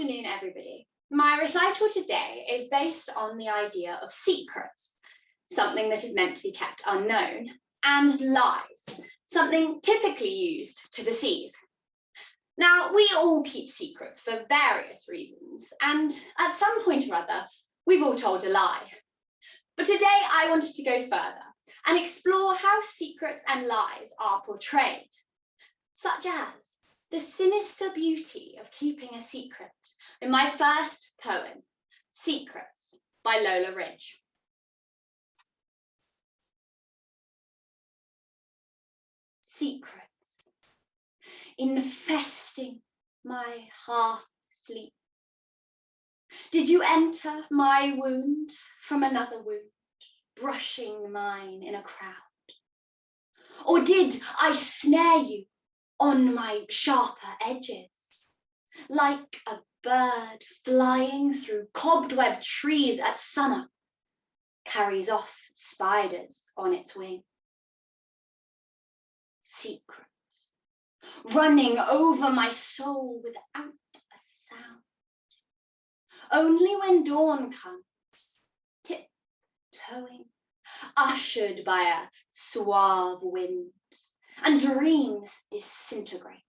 afternoon, everybody. My recital today is based on the idea of secrets, something that is meant to be kept unknown, and lies, something typically used to deceive. Now, we all keep secrets for various reasons, and at some point or other, we've all told a lie. But today I wanted to go further and explore how secrets and lies are portrayed, such as the sinister beauty of keeping a secret in my first poem, Secrets by Lola Ridge. Secrets, infesting my half sleep. Did you enter my wound from another wound, brushing mine in a crowd? Or did I snare you on my sharper edges, like a bird flying through cobweb trees at sunup, carries off spiders on its wing? Secrets, running over my soul without a sound. Only when dawn comes, tiptoeing, ushered by a suave wind, and dreams disintegrate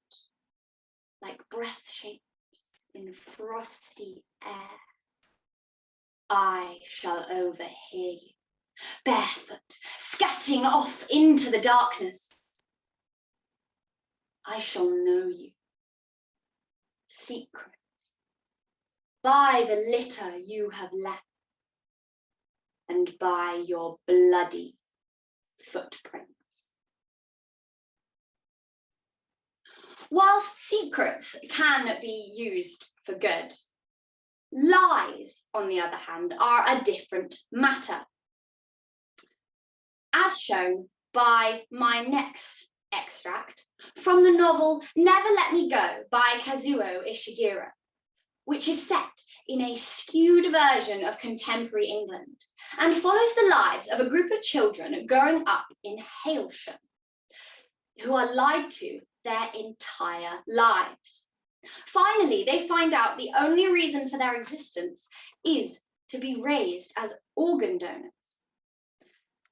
like breath shapes in frosty air. I shall overhear you, barefoot, scatting off into the darkness. I shall know you, secrets, by the litter you have left, and by your bloody footprints. Whilst secrets can be used for good, lies, on the other hand, are a different matter, as shown by my next extract from the novel Never Let Me Go by Kazuo Ishiguro, which is set in a skewed version of contemporary England and follows the lives of a group of children growing up in Hailsham who are lied to their entire lives. Finally, they find out the only reason for their existence is to be raised as organ donors.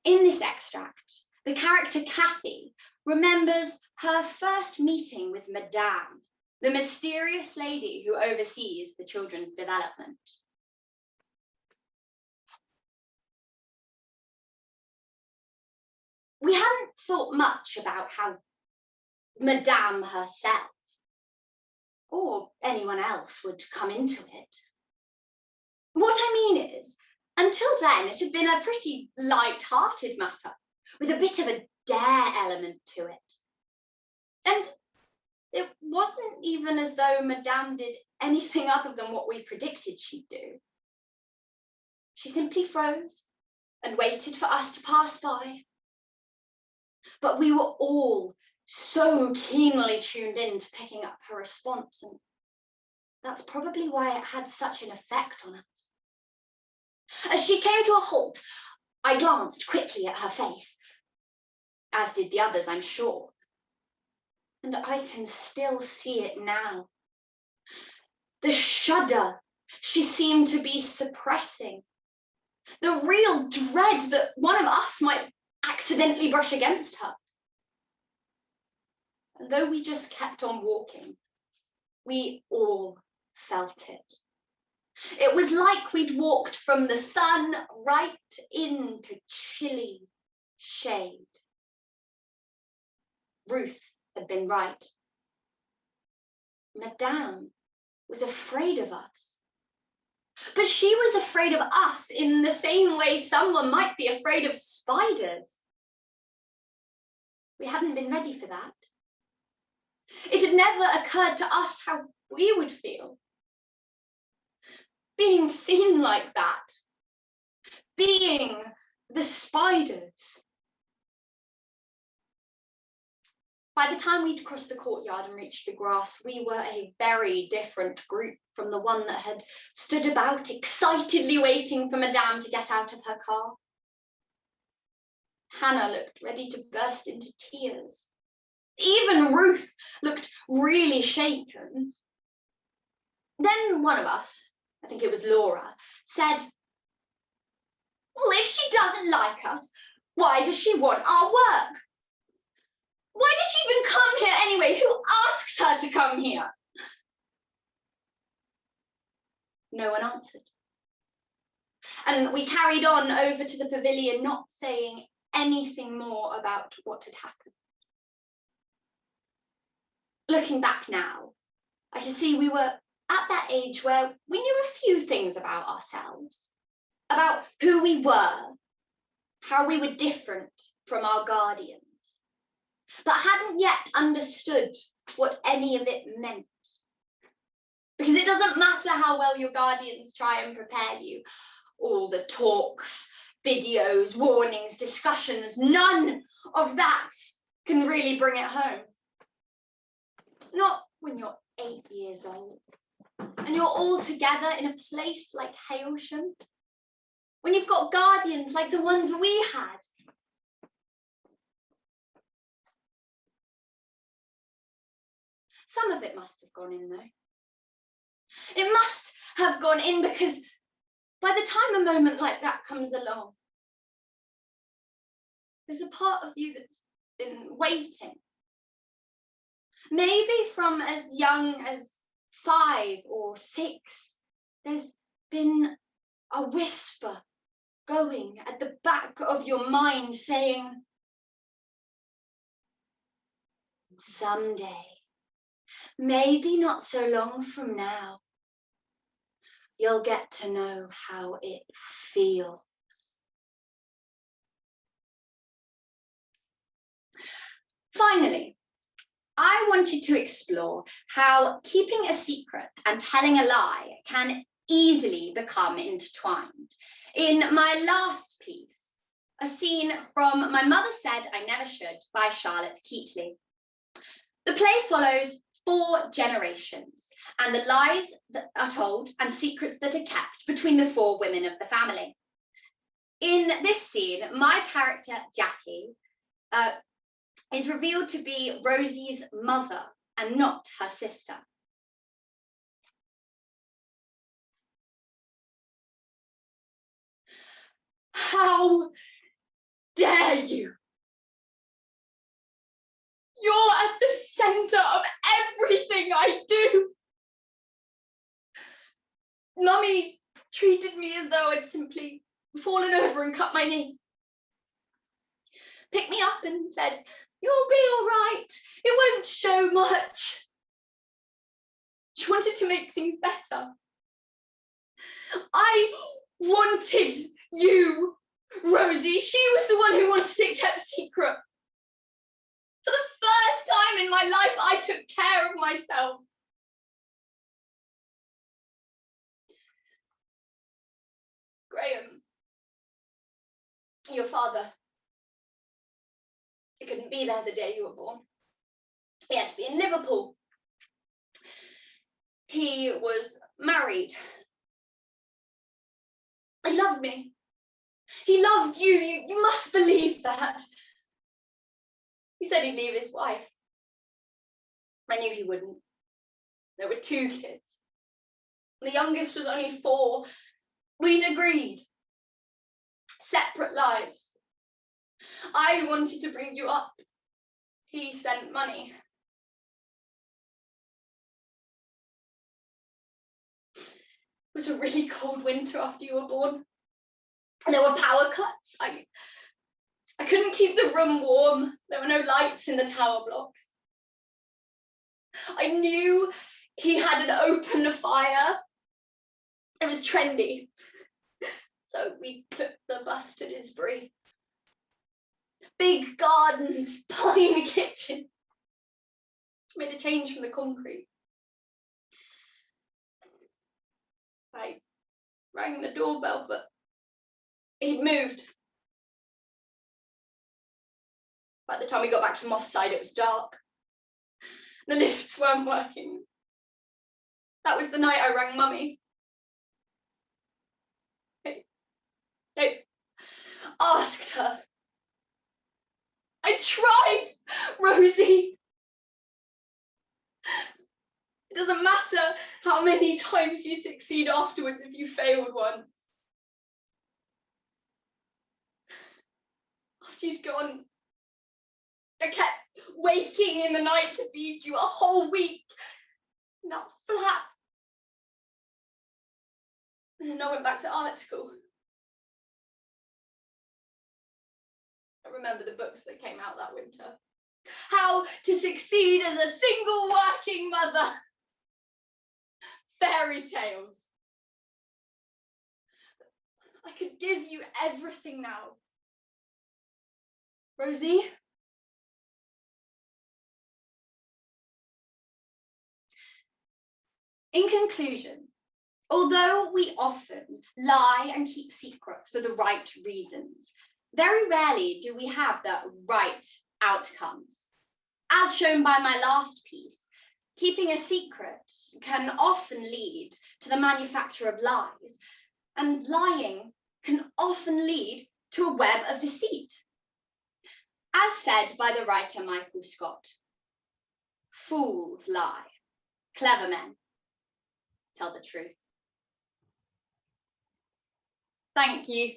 In this extract, the character Kathy remembers her first meeting with Madame, the mysterious lady who oversees the children's development. We hadn't thought much about how Madame herself or anyone else would come into it. What I mean is, until then, it had been a pretty light-hearted matter, with a bit of a dare element to it. And it wasn't even as though Madame did anything other than what we predicted she'd do. She simply froze and waited for us to pass by. But we were all so keenly tuned in to picking up her response, and that's probably why it had such an effect on us. As she came to a halt, I glanced quickly at her face, as did the others, I'm sure, and I can still see it now. The shudder she seemed to be suppressing, the real dread that one of us might accidentally brush against her. And though we just kept on walking, we all felt it. It was like we'd walked from the sun right into chilly shade. Ruth had been right. Madame was afraid of us. But she was afraid of us in the same way someone might be afraid of spiders. We hadn't been ready for that. It had never occurred to us how we would feel. Being seen like that. Being the spiders. By the time we'd crossed the courtyard and reached the grass, we were a very different group from the one that had stood about excitedly waiting for Madame to get out of her car. Hannah looked ready to burst into tears. Even Ruth looked really shaken. Then one of us, I think it was Laura, said, well, if she doesn't like us, why does she want our work? Why does she even come here anyway? Who asks her to come here? No one answered. And we carried on over to the pavilion, not saying anything more about what had happened. Looking back now, I can see we were at that age where we knew a few things about ourselves, about who we were, how we were different from our guardians, but hadn't yet understood what any of it meant. Because it doesn't matter how well your guardians try and prepare you, all the talks, videos, warnings, discussions, none of that can really bring it home. Not when you're 8 years old and you're all together in a place like Hailsham, when you've got guardians like the ones we had. Some of it must have gone in though. It must have gone in because by the time a moment like that comes along, there's a part of you that's been waiting. Maybe from as young as 5 or 6, there's been a whisper going at the back of your mind saying, someday, maybe not so long from now, you'll get to know how it feels. Finally, I wanted to explore how keeping a secret and telling a lie can easily become intertwined. In my last piece, a scene from My Mother Said I Never Should by Charlotte Keatley. The play follows 4 generations and the lies that are told and secrets that are kept between the 4 women of the family. In this scene, my character, Jackie, is revealed to be Rosie's mother and not her sister. How dare you? You're at the centre of everything I do. Mummy treated me as though I'd simply fallen over and cut my knee. Picked me up and said, you'll be all right. It won't show much. She wanted to make things better. I wanted you, Rosie. She was the one who wanted it kept secret. For the first time in my life, I took care of myself. Graham, your father, he couldn't be there the day you were born. He had to be in Liverpool. He was married. He loved me. He loved you. You must believe that. He said he'd leave his wife. I knew he wouldn't. There were 2 kids. The youngest was only 4. We'd agreed. Separate lives. I wanted to bring you up. He sent money. It was a really cold winter after you were born. And there were power cuts. I couldn't keep the room warm. There were no lights in the tower blocks. I knew he had an open fire. It was trendy. So we took the bus to Disbury. Big gardens, pine kitchen. Made a change from the concrete. I rang the doorbell, but he'd moved. By the time we got back to Moss Side, it was dark. The lifts weren't working. That was the night I rang Mummy. I asked her. I tried, Rosie. It doesn't matter how many times you succeed afterwards if you failed once. After you'd gone, I kept waking in the night to feed you a whole week in that flat. And then I went back to art school. I remember the books that came out that winter. How to Succeed as a Single Working Mother. Fairy tales. I could give you everything now. Rosie? In conclusion, although we often lie and keep secrets for the right reasons, very rarely do we have the right outcomes. As shown by my last piece, keeping a secret can often lead to the manufacture of lies, and lying can often lead to a web of deceit. As said by the writer Michael Scott, fools lie, clever men tell the truth. Thank you.